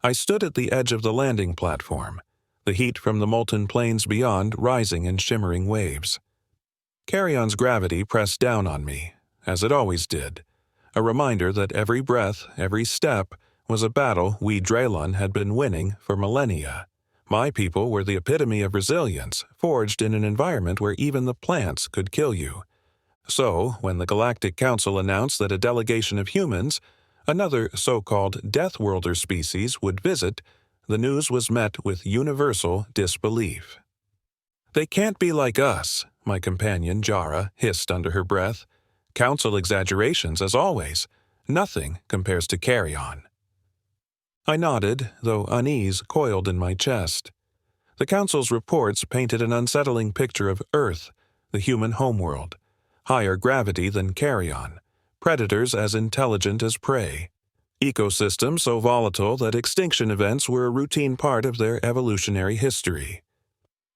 I stood at the edge of the landing platform, the heat from the molten plains beyond rising in shimmering waves. Karyon's gravity pressed down on me, as it always did, a reminder that every breath, every step, was a battle we Drelon had been winning for millennia. My people were the epitome of resilience, forged in an environment where even the plants could kill you. So, when the Galactic Council announced that a delegation of humans, another so-called Deathworlder species, would visit, the news was met with universal disbelief. "They can't be like us," my companion Jara hissed under her breath. "Council exaggerations, as always. Nothing compares to Karyon." I nodded, though unease coiled in my chest. The Council's reports painted an unsettling picture of Earth, the human homeworld. Higher gravity than Karyon, predators as intelligent as prey, ecosystems so volatile that extinction events were a routine part of their evolutionary history.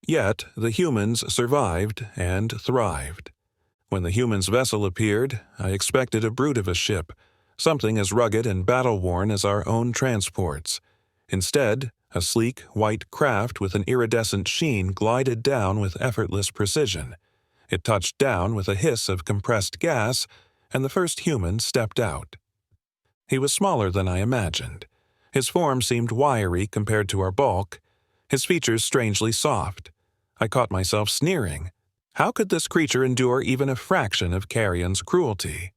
Yet the humans survived and thrived. When the humans' vessel appeared, I expected a brute of a ship, something as rugged and battle-worn as our own transports. Instead, a sleek, white craft with an iridescent sheen glided down with effortless precision. It touched down with a hiss of compressed gas, and the first human stepped out. He was smaller than I imagined. His form seemed wiry compared to our bulk, his features strangely soft. I caught myself sneering. How could this creature endure even a fraction of Karyon's cruelty?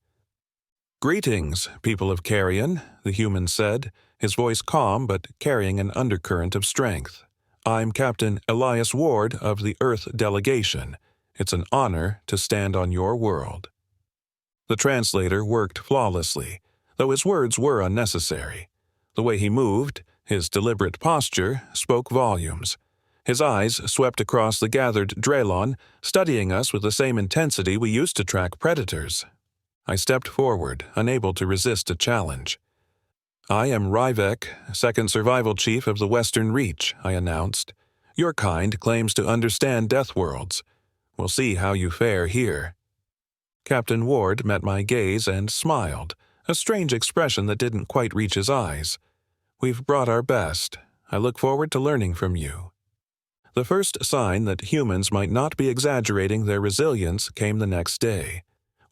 "Greetings, people of Karyon," the human said, his voice calm but carrying an undercurrent of strength. "I'm Captain Elias Ward of the Earth Delegation. It's an honor to stand on your world." The translator worked flawlessly, though his words were unnecessary. The way he moved, his deliberate posture, spoke volumes. His eyes swept across the gathered Drelon, studying us with the same intensity we used to track predators. I stepped forward, unable to resist a challenge. "I am Ryvek, Second Survival Chief of the Western Reach," I announced. "Your kind claims to understand Deathworlds. We'll see how you fare here." Captain Ward met my gaze and smiled, a strange expression that didn't quite reach his eyes. "We've brought our best. I look forward to learning from you." The first sign that humans might not be exaggerating their resilience came the next day.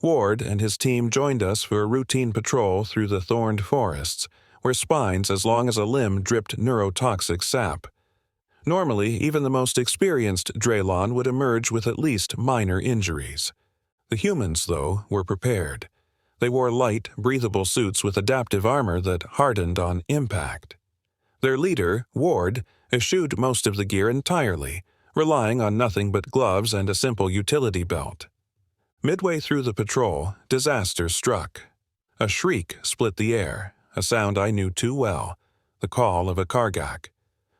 Ward and his team joined us for a routine patrol through the thorned forests, where spines as long as a limb dripped neurotoxic sap. Normally, even the most experienced Drelon would emerge with at least minor injuries. The humans, though, were prepared. They wore light, breathable suits with adaptive armor that hardened on impact. Their leader, Ward, eschewed most of the gear entirely, relying on nothing but gloves and a simple utility belt. Midway through the patrol, disaster struck. A shriek split the air, a sound I knew too well, the call of a Kargak.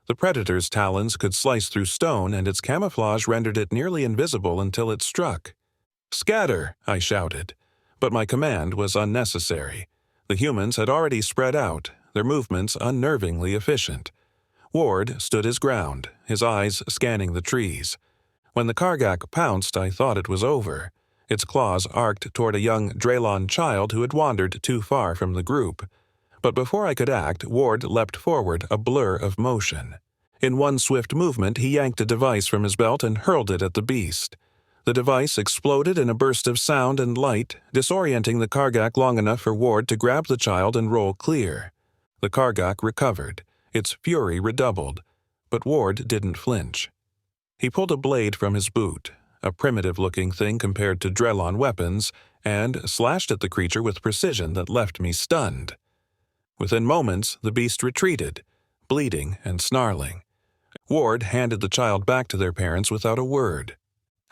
The predator's talons could slice through stone, and its camouflage rendered it nearly invisible until it struck. "Scatter!" I shouted. But my command was unnecessary. The humans had already spread out, their movements unnervingly efficient. Ward stood his ground, his eyes scanning the trees. When the Kargak pounced, I thought it was over. Its claws arced toward a young Drelon child who had wandered too far from the group. But before I could act, Ward leapt forward, a blur of motion. In one swift movement, he yanked a device from his belt and hurled it at the beast. The device exploded in a burst of sound and light, disorienting the Kargak long enough for Ward to grab the child and roll clear. The Kargak recovered, its fury redoubled, but Ward didn't flinch. He pulled a blade from his boot, a primitive-looking thing compared to Drelon weapons, and slashed at the creature with precision that left me stunned. Within moments, the beast retreated, bleeding and snarling. Ward handed the child back to their parents without a word.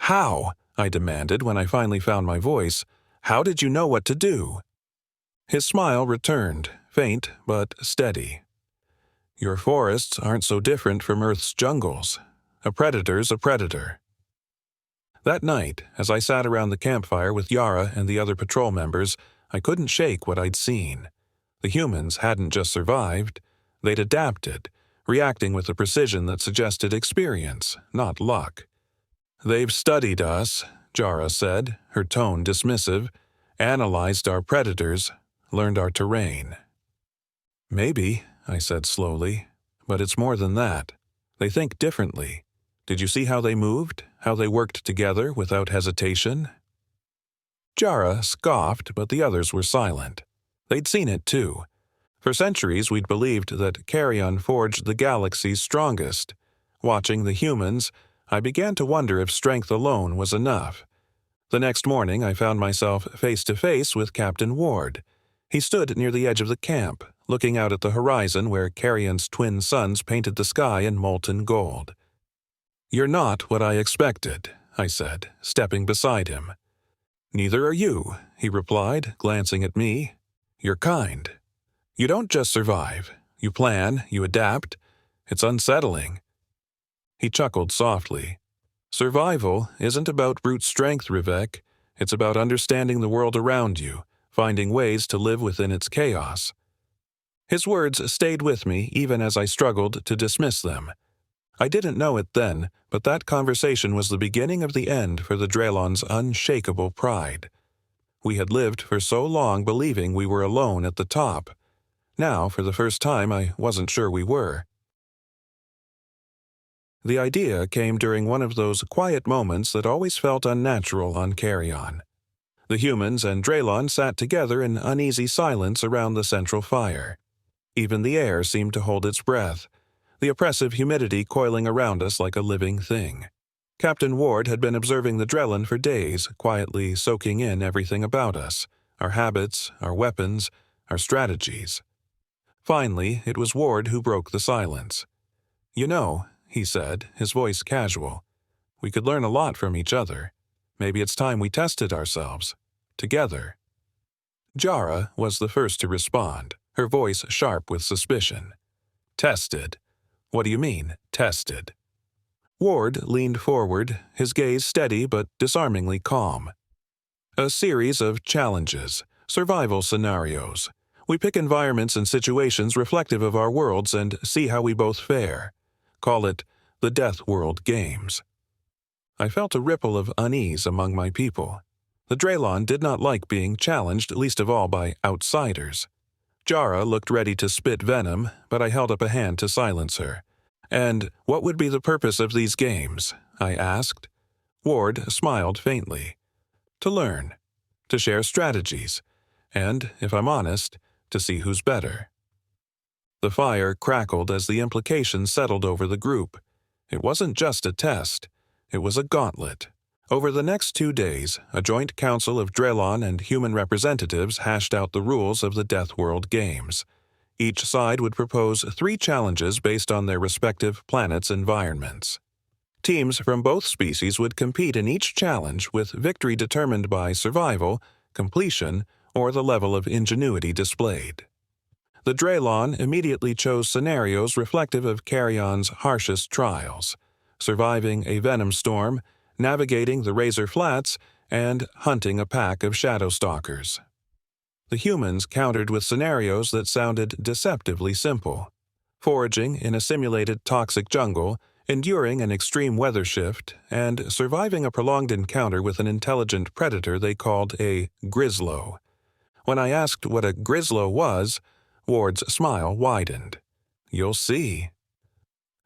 "How?" I demanded when I finally found my voice. "How did you know what to do?" His smile returned, faint but steady. "Your forests aren't so different from Earth's jungles. A predator's a predator." That night, as I sat around the campfire with Yara and the other patrol members, I couldn't shake what I'd seen. The humans hadn't just survived, they'd adapted, reacting with a precision that suggested experience, not luck. "They've studied us," Jara said, her tone dismissive, "analyzed our predators, learned our terrain." "Maybe," I said slowly. But it's more than that. They think differently. Did you see how they moved? How they worked together without hesitation? Jara scoffed, but the others were silent. They'd seen it too. For centuries we'd believed that Karyon forged the galaxy's strongest. Watching the humans, I began to wonder if strength alone was enough. The next morning I found myself face to face with Captain Ward. He stood near the edge of the camp, looking out at the horizon where Karyon's twin suns painted the sky in molten gold. "You're not what I expected," I said, stepping beside him. "Neither are you," he replied, glancing at me. "You're kind. You don't just survive. You plan, you adapt. It's unsettling." He chuckled softly. "Survival isn't about brute strength, Rivek. It's about understanding the world around you, finding ways to live within its chaos." His words stayed with me even as I struggled to dismiss them. I didn't know it then, but that conversation was the beginning of the end for the Drelon's unshakable pride. We had lived for so long believing we were alone at the top. Now, for the first time, I wasn't sure we were. The idea came during one of those quiet moments that always felt unnatural on Karyon. The humans and Drelon sat together in uneasy silence around the central fire. Even the air seemed to hold its breath, the oppressive humidity coiling around us like a living thing. Captain Ward had been observing the Drelon for days, quietly soaking in everything about us, our habits, our weapons, our strategies. Finally, it was Ward who broke the silence. "You know," he said, his voice casual, "we could learn a lot from each other. Maybe it's time we tested ourselves. Together." Jara was the first to respond, her voice sharp with suspicion. "Tested? What do you mean, tested?" Ward leaned forward, his gaze steady but disarmingly calm. "A series of challenges, survival scenarios. We pick environments and situations reflective of our worlds and see how we both fare. Call it the Deathworld Games." I felt a ripple of unease among my people. The Drelon did not like being challenged, least of all by outsiders. Jara looked ready to spit venom, but I held up a hand to silence her. "And what would be the purpose of these games?" I asked. Ward smiled faintly. "To learn, to share strategies, and, if I'm honest, to see who's better." The fire crackled as the implications settled over the group. It wasn't just a test. It was a gauntlet. Over the next 2 days, a joint council of Drelon and human representatives hashed out the rules of the Deathworld Games. Each side would propose 3 challenges based on their respective planets' environments. Teams from both species would compete in each challenge with victory determined by survival, completion, or the level of ingenuity displayed. The Drelon immediately chose scenarios reflective of Karyon's harshest trials: surviving a venom storm, navigating the Razor Flats, and hunting a pack of shadow stalkers. The humans countered with scenarios that sounded deceptively simple: foraging in a simulated toxic jungle, enduring an extreme weather shift, and surviving a prolonged encounter with an intelligent predator they called a Grizzlo. When I asked what a Grizzlo was, Ward's smile widened. "You'll see."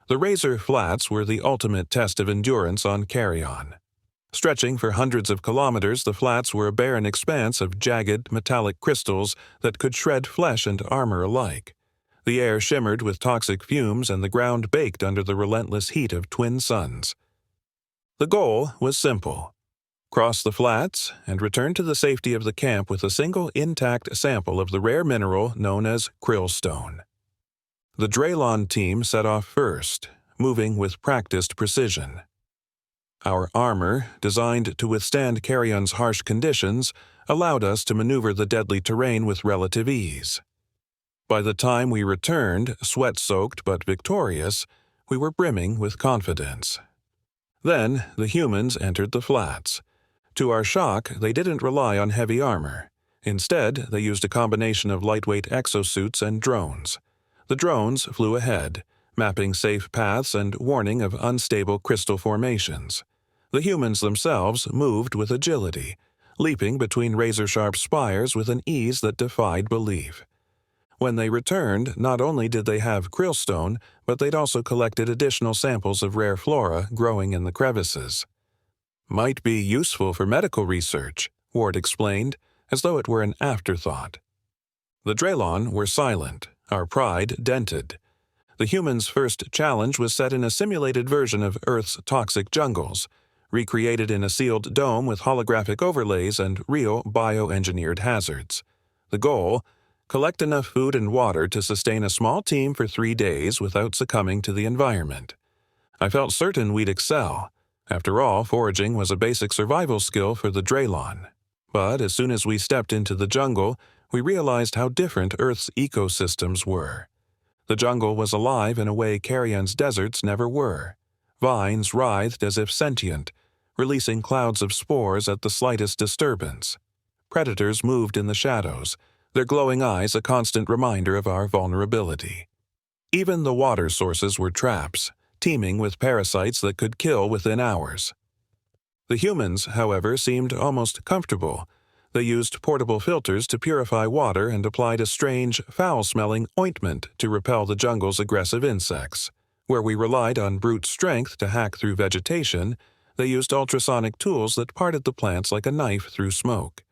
The Razor Flats were the ultimate test of endurance on Karyon. Stretching for hundreds of kilometers, the flats were a barren expanse of jagged, metallic crystals that could shred flesh and armor alike. The air shimmered with toxic fumes and the ground baked under the relentless heat of twin suns. The goal was simple: cross the flats and return to the safety of the camp with a single intact sample of the rare mineral known as krillstone. The Drelon team set off first, moving with practiced precision. Our armor, designed to withstand Karyon's harsh conditions, allowed us to maneuver the deadly terrain with relative ease. By the time we returned, sweat-soaked but victorious, we were brimming with confidence. Then the humans entered the flats. To our shock, they didn't rely on heavy armor. Instead, they used a combination of lightweight exosuits and drones. The drones flew ahead, mapping safe paths and warning of unstable crystal formations. The humans themselves moved with agility, leaping between razor-sharp spires with an ease that defied belief. When they returned, not only did they have krillstone, but they'd also collected additional samples of rare flora growing in the crevices. "Might be useful for medical research," Ward explained, as though it were an afterthought. The Drelon were silent, our pride dented. The humans' first challenge was set in a simulated version of Earth's toxic jungles, recreated in a sealed dome with holographic overlays and real bioengineered hazards. The goal: collect enough food and water to sustain a small team for 3 days without succumbing to the environment. I felt certain we'd excel. After all, foraging was a basic survival skill for the Drelon. But as soon as we stepped into the jungle, we realized how different Earth's ecosystems were. The jungle was alive in a way Karyon's deserts never were. Vines writhed as if sentient, releasing clouds of spores at the slightest disturbance. Predators moved in the shadows, their glowing eyes a constant reminder of our vulnerability. Even the water sources were traps, teeming with parasites that could kill within hours. The humans, however, seemed almost comfortable. They used portable filters to purify water and applied a strange, foul-smelling ointment to repel the jungle's aggressive insects. Where we relied on brute strength to hack through vegetation, they used ultrasonic tools that parted the plants like a knife through smoke.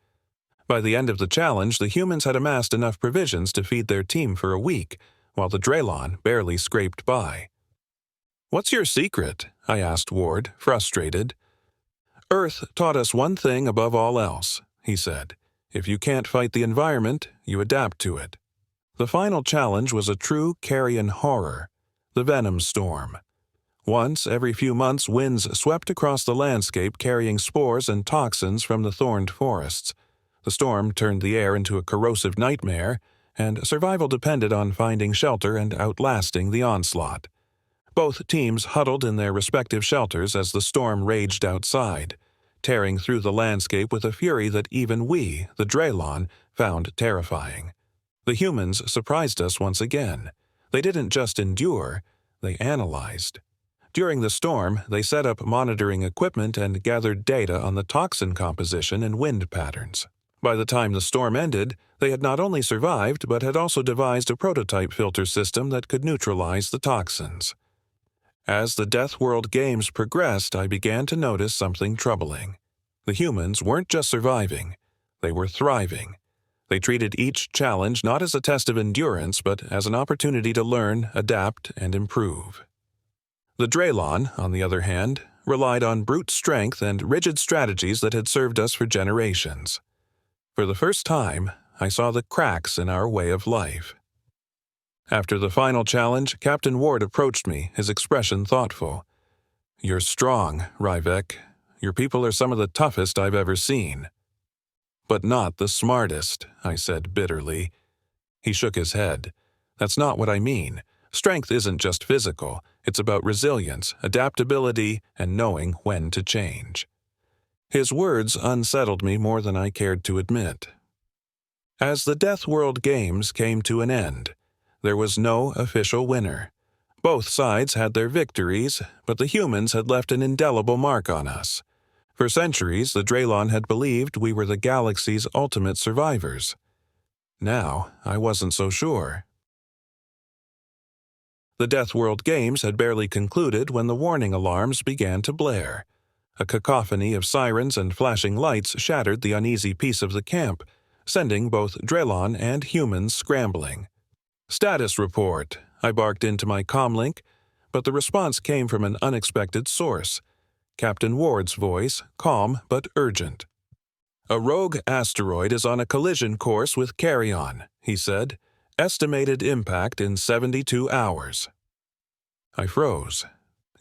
By the end of the challenge, the humans had amassed enough provisions to feed their team for a week, while the Drelon barely scraped by. "What's your secret?" I asked Ward, frustrated. "Earth taught us one thing above all else," he said. "If you can't fight the environment, you adapt to it." The final challenge was a true Karyon horror: the venom storm. Once every few months, winds swept across the landscape carrying spores and toxins from the thorned forests. The storm turned the air into a corrosive nightmare, and survival depended on finding shelter and outlasting the onslaught. Both teams huddled in their respective shelters as the storm raged outside, tearing through the landscape with a fury that even we, the Drelon, found terrifying. The humans surprised us once again. They didn't just endure, they analyzed. During the storm, they set up monitoring equipment and gathered data on the toxin composition and wind patterns. By the time the storm ended, they had not only survived but had also devised a prototype filter system that could neutralize the toxins. As the Deathworld games progressed, I began to notice something troubling. The humans weren't just surviving, they were thriving. They treated each challenge not as a test of endurance, but as an opportunity to learn, adapt, and improve. The Drelon, on the other hand, relied on brute strength and rigid strategies that had served us for generations. For the first time, I saw the cracks in our way of life. After the final challenge, Captain Ward approached me, his expression thoughtful. "You're strong, Ryvek. Your people are some of the toughest I've ever seen." "But not the smartest," I said bitterly. He shook his head. "That's not what I mean. Strength isn't just physical. It's about resilience, adaptability, and knowing when to change." His words unsettled me more than I cared to admit. As the Deathworld games came to an end, there was no official winner. Both sides had their victories, but the humans had left an indelible mark on us. For centuries, the Drelon had believed we were the galaxy's ultimate survivors. Now, I wasn't so sure. The Deathworld games had barely concluded when the warning alarms began to blare. A cacophony of sirens and flashing lights shattered the uneasy peace of the camp, sending both Drelon and humans scrambling. "Status report," I barked into my comlink, but the response came from an unexpected source. Captain Ward's voice, calm but urgent. "A rogue asteroid is on a collision course with Karyon," he said. "Estimated impact in 72 hours." I froze.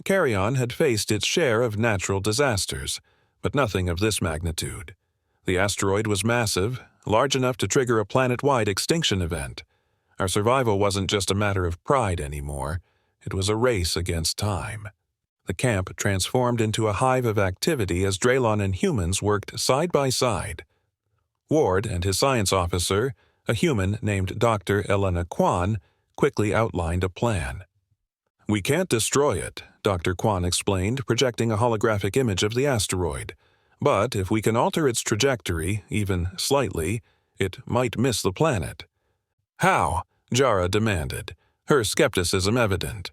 Karyon had faced its share of natural disasters, but nothing of this magnitude. The asteroid was massive, large enough to trigger a planet-wide extinction event. Our survival wasn't just a matter of pride anymore. It was a race against time. The camp transformed into a hive of activity as Drelon and humans worked side by side. Ward and his science officer, a human named Dr. Elena Kwan, quickly outlined a plan. "We can't destroy it," Dr. Kwan explained, projecting a holographic image of the asteroid. "But if we can alter its trajectory, even slightly, it might miss the planet." "How?" Jara demanded, her skepticism evident.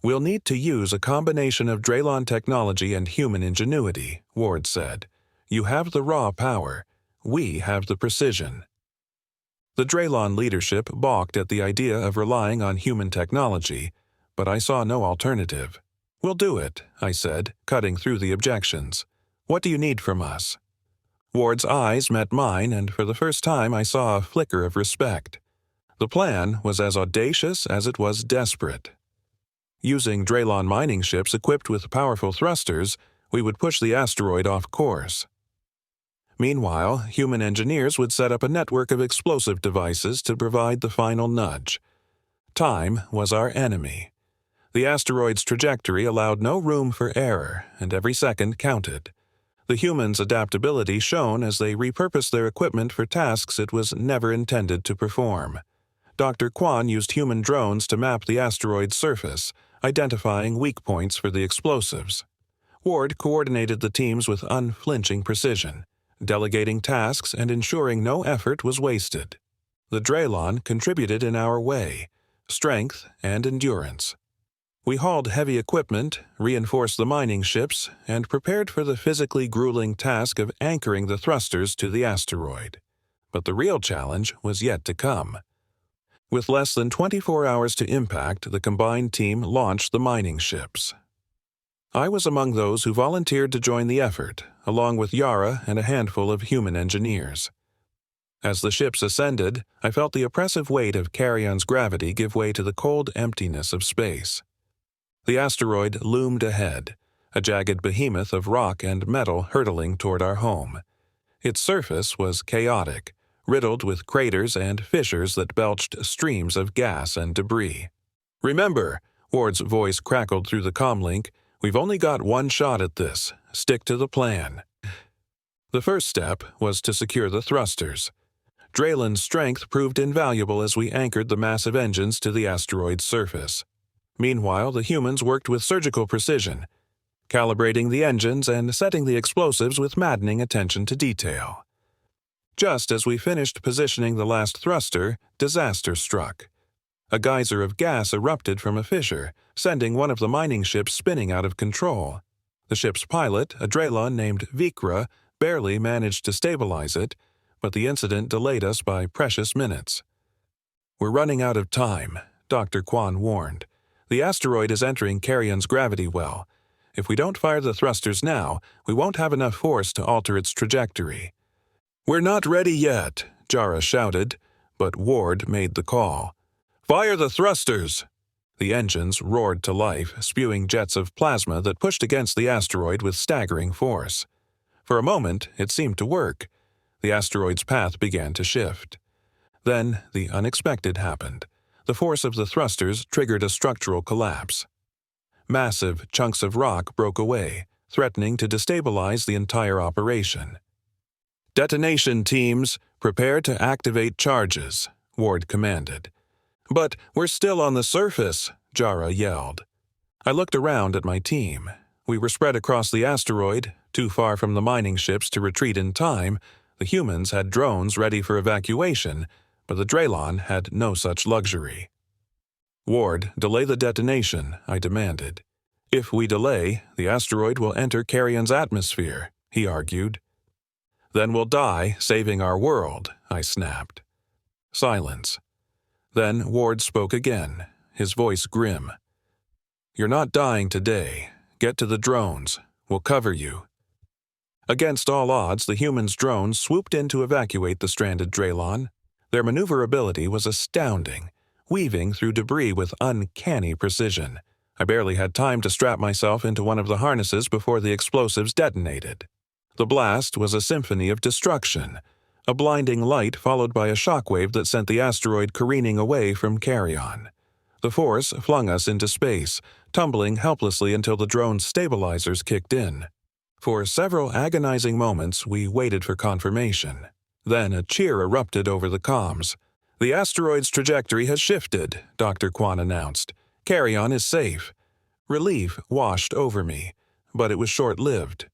We'll need to use a combination of Drelon technology and human ingenuity, Ward said. You have the raw power. We have the precision. The Drelon leadership balked at the idea of relying on human technology, but I saw no alternative. We'll do it, I said, cutting through the objections. What do you need from us? Ward's eyes met mine, and for the first time I saw a flicker of respect. The plan was as audacious as it was desperate. Using Drelon mining ships equipped with powerful thrusters, we would push the asteroid off course. Meanwhile, human engineers would set up a network of explosive devices to provide the final nudge. Time was our enemy. The asteroid's trajectory allowed no room for error, and every second counted. The humans' adaptability shone as they repurposed their equipment for tasks it was never intended to perform. Dr. Kwan used human drones to map the asteroid's surface, identifying weak points for the explosives. Ward coordinated the teams with unflinching precision, delegating tasks and ensuring no effort was wasted. The Drelon contributed in our way, strength and endurance. We hauled heavy equipment, reinforced the mining ships, and prepared for the physically grueling task of anchoring the thrusters to the asteroid. But the real challenge was yet to come. With less than 24 hours to impact, the combined team launched the mining ships. I was among those who volunteered to join the effort, along with Yara and a handful of human engineers. As the ships ascended, I felt the oppressive weight of Karyon's gravity give way to the cold emptiness of space. The asteroid loomed ahead, a jagged behemoth of rock and metal hurtling toward our home. Its surface was chaotic, riddled with craters and fissures that belched streams of gas and debris. Remember, Ward's voice crackled through the comlink, we've only got one shot at this. Stick to the plan. The first step was to secure the thrusters. Drelon's strength proved invaluable as we anchored the massive engines to the asteroid's surface. Meanwhile, the humans worked with surgical precision, calibrating the engines and setting the explosives with maddening attention to detail. Just as we finished positioning the last thruster, disaster struck. A geyser of gas erupted from a fissure, sending one of the mining ships spinning out of control. The ship's pilot, a Drelon named Vikra, barely managed to stabilize it, but the incident delayed us by precious minutes. We're running out of time, Dr. Kwan warned. The asteroid is entering Karyon's gravity well. If we don't fire the thrusters now, we won't have enough force to alter its trajectory. We're not ready yet, Jara shouted, but Ward made the call. Fire the thrusters! The engines roared to life, spewing jets of plasma that pushed against the asteroid with staggering force. For a moment, it seemed to work. The asteroid's path began to shift. Then, the unexpected happened. The force of the thrusters triggered a structural collapse. Massive chunks of rock broke away, threatening to destabilize the entire operation. Detonation teams, prepare to activate charges, Ward commanded. But we're still on the surface, Jara yelled. I looked around at my team. We were spread across the asteroid, too far from the mining ships to retreat in time. The humans had drones ready for evacuation, but the Drelon had no such luxury. Ward, delay the detonation, I demanded. If we delay, the asteroid will enter Karyon's atmosphere, he argued. Then we'll die, saving our world, I snapped. Silence. Then Ward spoke again, his voice grim. You're not dying today. Get to the drones. We'll cover you. Against all odds, the humans' drones swooped in to evacuate the stranded Drelon. Their maneuverability was astounding, weaving through debris with uncanny precision. I barely had time to strap myself into one of the harnesses before the explosives detonated. The blast was a symphony of destruction, a blinding light followed by a shockwave that sent the asteroid careening away from Karyon. The force flung us into space, tumbling helplessly until the drone's stabilizers kicked in. For several agonizing moments, we waited for confirmation. Then a cheer erupted over the comms. The asteroid's trajectory has shifted, Dr. Kwan announced. Karyon is safe. Relief washed over me, but it was short-lived.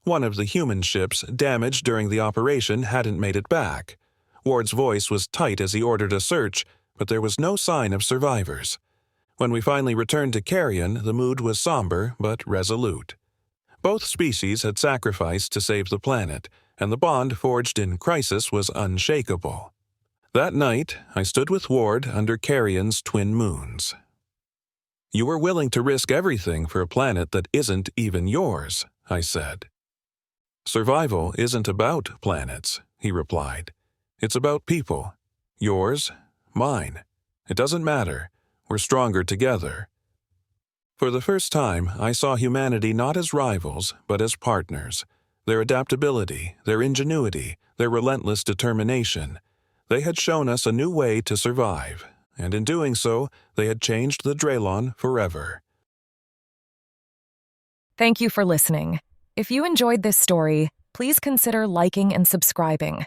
One of the human ships damaged during the operation hadn't made it back. Ward's voice was tight as he ordered a search, but there was no sign of survivors. When we finally returned to Karyon, the mood was somber but resolute. Both species had sacrificed to save the planet, and the bond forged in crisis was unshakable. That night, I stood with Ward under Karyon's twin moons. "You were willing to risk everything for a planet that isn't even yours," I said. "Survival isn't about planets," he replied. "It's about people. Yours, mine. It doesn't matter. We're stronger together." For the first time, I saw humanity not as rivals, but as partners. Their adaptability, their ingenuity, their relentless determination. They had shown us a new way to survive, and in doing so, they had changed the Drelon forever. Thank you for listening. If you enjoyed this story, please consider liking and subscribing.